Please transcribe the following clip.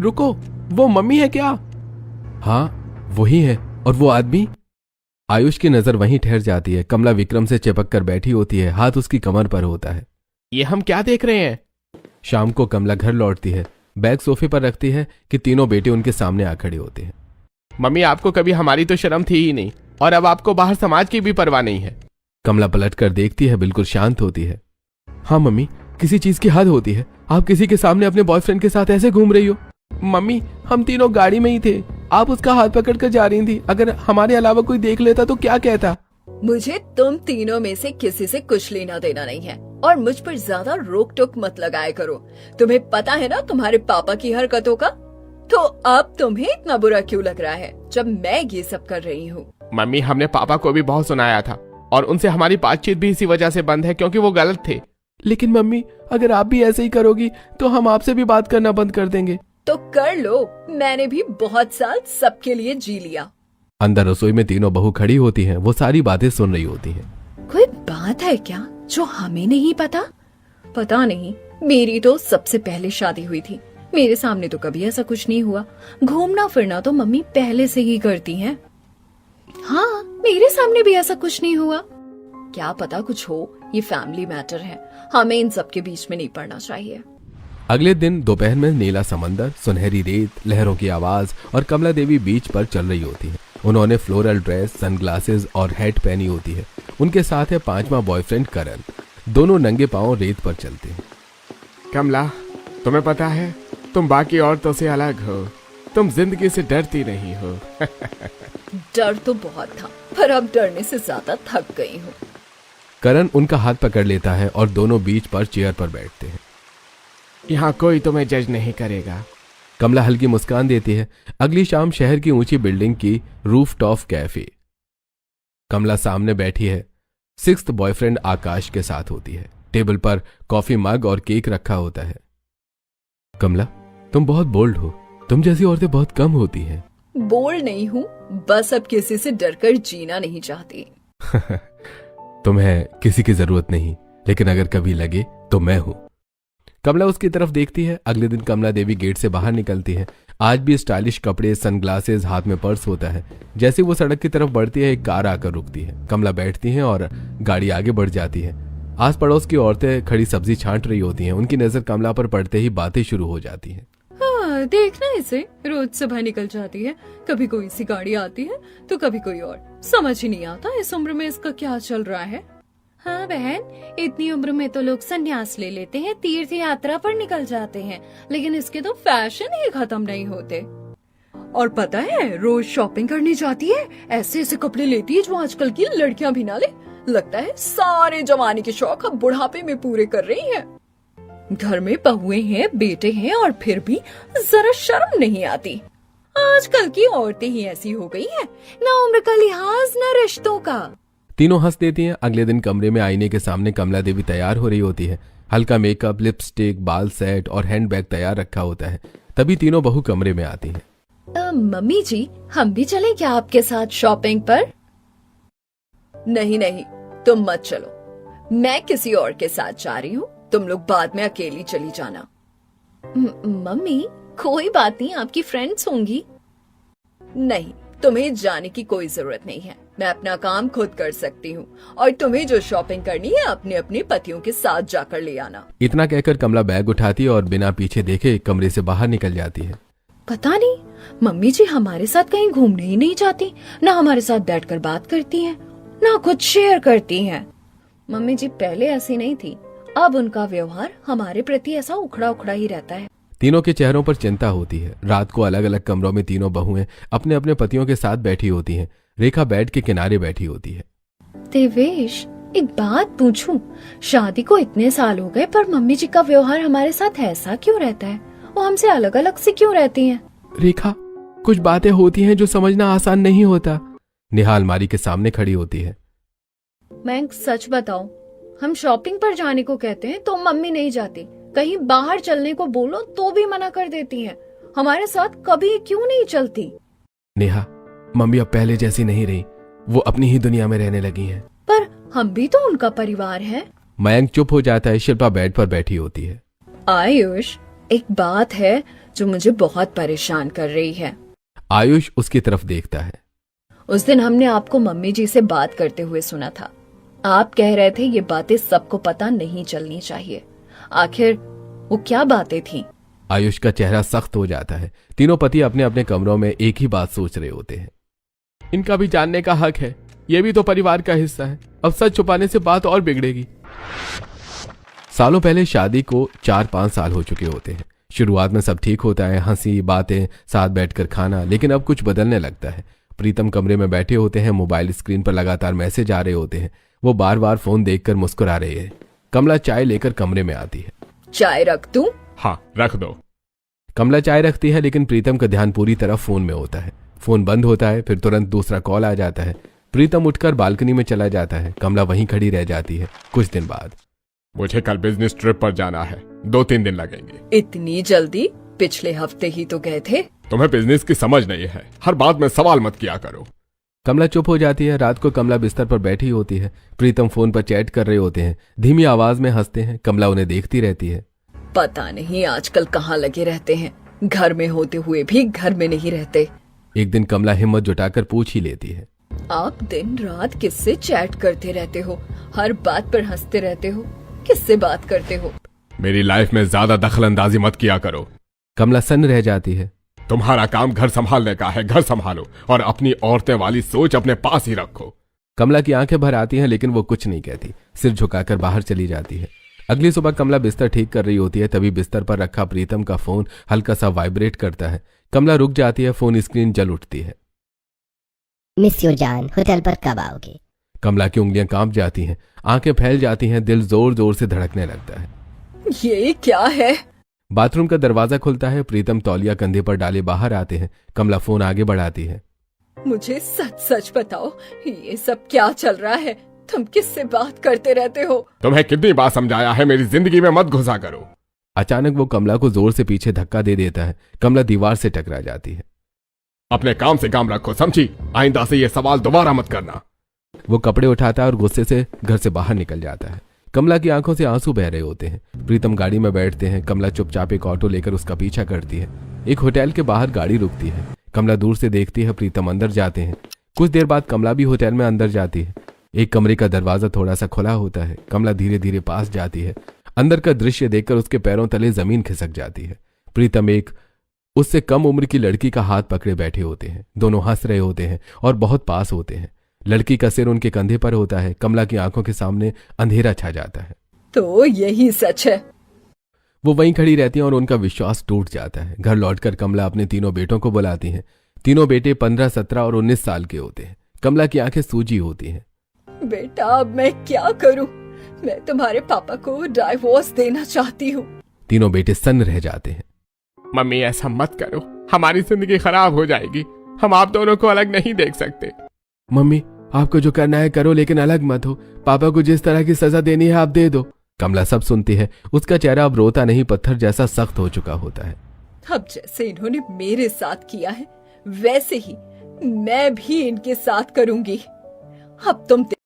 रुको, वो मम्मी है क्या? हाँ वही है। और वो आदमी? आयुष की नजर वहीं ठहर जाती है। कमला विक्रम से चिपक कर बैठी होती है, हाथ उसकी कमर पर होता है। ये हम क्या देख रहे हैं? शाम को कमला घर लौटती है, बैग सोफे पर रखती है कि तीनों बेटे उनके सामने आ खड़े होते हैं। मम्मी, आपको कभी हमारी तो शर्म थी ही नहीं, और अब आपको बाहर समाज की भी परवाह नहीं है। कमला पलट कर देखती है, बिल्कुल शांत होती है। हाँ मम्मी, किसी चीज की हद होती है। आप किसी के सामने अपने बॉयफ्रेंड के साथ ऐसे घूम रही हो। मम्मी, हम तीनों गाड़ी में ही थे, आप उसका हाथ पकड़ कर जा रही थी। अगर हमारे अलावा कोई देख लेता तो क्या कहता? मुझे तुम तीनों में से किसी से कुछ लेना देना नहीं है, और मुझ पर ज्यादा रोक टोक मत लगाया करो। तुम्हें पता है ना तुम्हारे पापा की हरकतों का, तो अब तुम्हें इतना बुरा क्यों लग रहा है जब मैं ये सब कर रही हूँ? मम्मी, हमने पापा को भी बहुत सुनाया था, और उनसे हमारी बातचीत भी इसी वजह से बंद है क्योंकि वो गलत थे। लेकिन मम्मी, अगर आप भी ऐसे ही करोगी तो हम आपसे भी बात करना बंद कर देंगे। तो कर लो, मैंने भी बहुत साल सबके लिए जी लिया। अंदर रसोई में तीनों बहू खड़ी होती हैं, वो सारी बातें सुन रही होती हैं। कोई बात है क्या जो हमें नहीं पता? पता नहीं, मेरी तो सबसे पहले शादी हुई थी, मेरे सामने तो कभी ऐसा कुछ नहीं हुआ। घूमना फिरना तो मम्मी पहले से ही करती हैं। हाँ, मेरे सामने भी ऐसा कुछ नहीं हुआ। क्या पता कुछ हो, ये फैमिली मैटर है, हमें इन सब के बीच में नहीं पड़ना चाहिए। अगले दिन दोपहर में नीला समंदर, सुनहरी रेत, लहरों की आवाज और कमला देवी बीच पर चल रही होती है। उन्होंने फ्लोरल ड्रेस, सनग्लासेस और हैट पहनी होती है। उनके साथ है पांचवा बॉयफ्रेंड करण। दोनों नंगे पांव रेत पर चलते हैं। कमला, तुम्हें पता है तुम बाकी औरतों से अलग हो, तुम जिंदगी से डरती नहीं हो। डर तो बहुत था, पर अब डरने से ज्यादा थक गई हूँ। करण उनका हाथ पकड़ लेता है और दोनों बीच पर चेयर पर बैठते हैं। यहाँ कोई तुम्हें जज नहीं करेगा। कमला हल्की मुस्कान देती है। अगली शाम शहर की ऊंची बिल्डिंग की रूफटॉप कैफे। कमला सामने बैठी है, सिक्स्थ बॉयफ्रेंड आकाश के साथ होती है। टेबल पर कॉफी मग और केक रखा होता है। कमला, तुम बहुत बोल्ड हो, तुम जैसी औरतें बहुत कम होती हैं। बोल्ड नहीं हूँ, बस अब किसी से डरकर जीना नहीं चाहती। तुम्हें किसी की जरूरत नहीं, लेकिन अगर कभी लगे तो मैं हूं। कमला उसकी तरफ देखती है। अगले दिन कमला देवी गेट से बाहर निकलती है। आज भी स्टाइलिश कपड़े, सनग्लासेस, हाथ में पर्स होता है। जैसे वो सड़क की तरफ बढ़ती है, एक कार आकर रुकती है। कमला बैठती है और गाड़ी आगे बढ़ जाती है। आस पड़ोस की औरतें खड़ी सब्जी छांट रही होती हैं। उनकी नजर कमला पर पड़ते ही बातें शुरू हो जाती हैं। हाँ, देखना इसे, रोज सुबह निकल जाती है, कभी कोई सी गाड़ी आती है तो कभी कोई और। समझ ही नहीं आता इस उम्र में इसका क्या चल रहा है। हाँ बहन, इतनी उम्र में तो लोग संन्यास ले लेते हैं, तीर्थ यात्रा पर निकल जाते हैं, लेकिन इसके तो फैशन ही खत्म नहीं होते। और पता है, रोज शॉपिंग करने जाती है, ऐसे ऐसे कपड़े लेती है जो आजकल की लड़कियां भी ना ले। लगता है सारे जवानी के शौक अब बुढ़ापे में पूरे कर रही है। घर में बहुएं हैं, बेटे हैं, और फिर भी जरा शर्म नहीं आती। आजकल की औरतें ही ऐसी हो गई हैं, ना उम्र का लिहाज ना रिश्तों का। तीनों हंस देती हैं। अगले दिन कमरे में आईने के सामने कमला देवी तैयार हो रही होती है। हल्का मेकअप, लिपस्टिक, बाल सेट और हैंडबैग तैयार रखा होता है। तभी तीनों बहू कमरे में आती हैं। मम्मी जी, हम भी चलें क्या आपके साथ शॉपिंग पर? नहीं नहीं, तुम मत चलो, मैं किसी और के साथ जा रही हूँ, तुम लोग बाद में अकेली चली जाना। मम्मी, कोई बात नहीं, आपकी फ्रेंड्स होंगी। नहीं, तुम्हें जाने की कोई जरूरत नहीं है, मैं अपना काम खुद कर सकती हूँ, और तुम्हें जो शॉपिंग करनी है अपने अपने पतियों के साथ जाकर ले आना। इतना कहकर कमला बैग उठाती है और बिना पीछे देखे कमरे से बाहर निकल जाती है। पता नहीं, मम्मी जी हमारे साथ कहीं घूमने ही नहीं जाती, ना हमारे साथ बैठकर बात करती हैं, ना कुछ शेयर करती हैं। मम्मी जी पहले ऐसी नहीं थी, अब उनका व्यवहार हमारे प्रति ऐसा उखड़ा उखड़ा ही रहता है। तीनों के चेहरों पर चिंता होती है। रात को अलग अलग कमरों में तीनों बहुएं अपने अपने पतियों के साथ बैठी होती हैं। रेखा बेड के किनारे बैठी होती है। देवेश, एक बात पूछूं, शादी को इतने साल हो गए पर मम्मी जी का व्यवहार हमारे साथ ऐसा क्यों रहता है? वो हमसे अलग अलग से क्यों रहती हैं? रेखा, कुछ बातें होती हैं जो समझना आसान नहीं होता। नेहा अलमारी के सामने खड़ी होती है। मैं सच बताऊं, हम शॉपिंग पर जाने को कहते हैं तो मम्मी नहीं जाती, कहीं बाहर चलने को बोलो तो भी मना कर देती हैं। हमारे साथ कभी क्यों नहीं चलती? नेहा, मम्मी अब पहले जैसी नहीं रही, वो अपनी ही दुनिया में रहने लगी हैं। पर हम भी तो उनका परिवार है। मयंक चुप हो जाता है। शिल्पा बेड पर बैठी होती है। आयुष, एक बात है जो मुझे बहुत परेशान कर रही है। आयुष उसकी तरफ देखता है। उस दिन हमने आपको मम्मी जी से बात करते हुए सुना था। आप कह रहे थे ये बातें सबको पता नहीं चलनी चाहिए। आखिर वो क्या बातें थीं? आयुष का चेहरा सख्त हो जाता है। तीनों पति अपने अपने कमरों में एक ही बात सोच रहे होते हैं। इनका भी जानने का हक है, ये भी तो परिवार का हिस्सा है। अब सच छुपाने से बात और बिगड़ेगी। सालों पहले शादी को 4-5 साल हो चुके होते हैं। शुरुआत में सब ठीक होता है, हंसी बातें, साथ बैठकर खाना। लेकिन अब कुछ बदलने लगता है। प्रीतम कमरे में बैठे होते हैं, मोबाइल स्क्रीन पर लगातार मैसेज आ रहे होते हैं। वो बार बार फोन देखकर मुस्कुरा रहे हैं। कमला चाय लेकर कमरे में आती है। चाय रख दूं? हाँ, रख दो। कमला चाय रखती है, लेकिन प्रीतम का ध्यान पूरी तरह फोन में होता है। फोन बंद होता है, फिर तुरंत दूसरा कॉल आ जाता है। प्रीतम उठकर बालकनी में चला जाता है। कमला वहीं खड़ी रह जाती है। कुछ दिन बाद, मुझे कल बिजनेस ट्रिप पर जाना है, 2-3 दिन लगेंगे। इतनी जल्दी? पिछले हफ्ते ही तो गए थे। तुम्हें बिजनेस की समझ नहीं है, हर बात में सवाल मत किया करो। कमला चुप हो जाती है। रात को कमला बिस्तर पर बैठी होती है। प्रीतम फोन पर चैट कर रहे होते हैं, धीमी आवाज में हंसते हैं। कमला उन्हें देखती रहती है। पता नहीं आजकल कहाँ लगे रहते हैं, घर में होते हुए भी घर में नहीं रहते। एक दिन कमला हिम्मत जुटाकर पूछ ही लेती है, आप दिन रात किससे चैट करते रहते हो? हर बात पर हंसते रहते हो, किससे बात करते हो? मेरी लाइफ में ज्यादा दखल अंदाजी मत किया करो। कमला सन्न रह जाती है। तुम्हारा काम घर संभालने का है, घर संभालो और अपनी औरतें वाली सोच अपने पास ही रखो। कमला की आंखें भर आती हैं, लेकिन वो कुछ नहीं कहती, सिर झुकाकर बाहर चली जाती है। अगली सुबह कमला बिस्तर ठीक कर रही होती है, तभी बिस्तर पर रखा प्रीतम का फोन हल्का सा वाइब्रेट करता है। कमला रुक जाती है, फोन स्क्रीन जल उठती है। मिस यू जान, होटल पर कब आओगे? कमला की उंगलियां कांप जाती हैं, आंखें फैल जाती हैं, दिल जोर जोर से धड़कने लगता है। ये क्या है? बाथरूम का दरवाजा खुलता है। प्रीतम तौलिया कंधे पर डाले बाहर आते हैं। कमला फोन आगे बढ़ाती है। मुझे सच सच बताओ, ये सब क्या चल रहा है? तुम किससे बात करते रहते हो? तुम्हें कितनी बार समझाया है, मेरी जिंदगी में मत घुसा करो। अचानक वो कमला को जोर से पीछे धक्का दे देता है। कमला दीवार से टकरा जाती है। अपने काम से काम रखो, समझी? आइंदा से ये सवाल दोबारा मत करना। वो कपड़े उठाता है और गुस्से से घर से बाहर निकल जाता है। कमला की आंखों से आंसू बह रहे होते हैं। प्रीतम गाड़ी में बैठते हैं। कमला चुपचाप एक ऑटो लेकर उसका पीछा करती है। एक होटल के बाहर गाड़ी रुकती है। कमला दूर से देखती है, प्रीतम अंदर जाते हैं। कुछ देर बाद कमला भी होटल में अंदर जाती है। एक कमरे का दरवाजा थोड़ा सा खुला होता है। कमला धीरे धीरे पास जाती है। अंदर का दृश्य देखकर उसके पैरों तले जमीन खिसक जाती है। प्रीतम एक उससे कम उम्र की लड़की का हाथ पकड़े बैठे होते हैं। दोनों हंस रहे होते हैं और बहुत पास होते हैं। लड़की का सिर उनके कंधे पर होता है। कमला की आंखों के सामने अंधेरा छा जाता है। तो यही सच है? वो वहीं खड़ी रहती हैं और उनका विश्वास टूट जाता है। घर लौटकर कमला अपने तीनों बेटों को बुलाती हैं। तीनों बेटे 15, 17 और 19 साल के होते हैं। कमला की आंखें सूजी होती हैं। बेटा, अब मैं क्या करूं? मैं तुम्हारे पापा को डाइवोर्स देना चाहती हूँ। तीनों बेटे सन्न रह जाते हैं। मम्मी, ऐसा मत करो, हमारी जिंदगी खराब हो जाएगी। हम आप दोनों को अलग नहीं देख सकते। मम्मी, आपको जो करना है करो, लेकिन अलग मत हो। पापा को जिस तरह की सजा देनी है आप दे दो। कमला सब सुनती है। उसका चेहरा अब रोता नहीं, पत्थर जैसा सख्त हो चुका होता है। अब जैसे इन्होंने मेरे साथ किया है, वैसे ही मैं भी इनके साथ करूंगी। अब तुम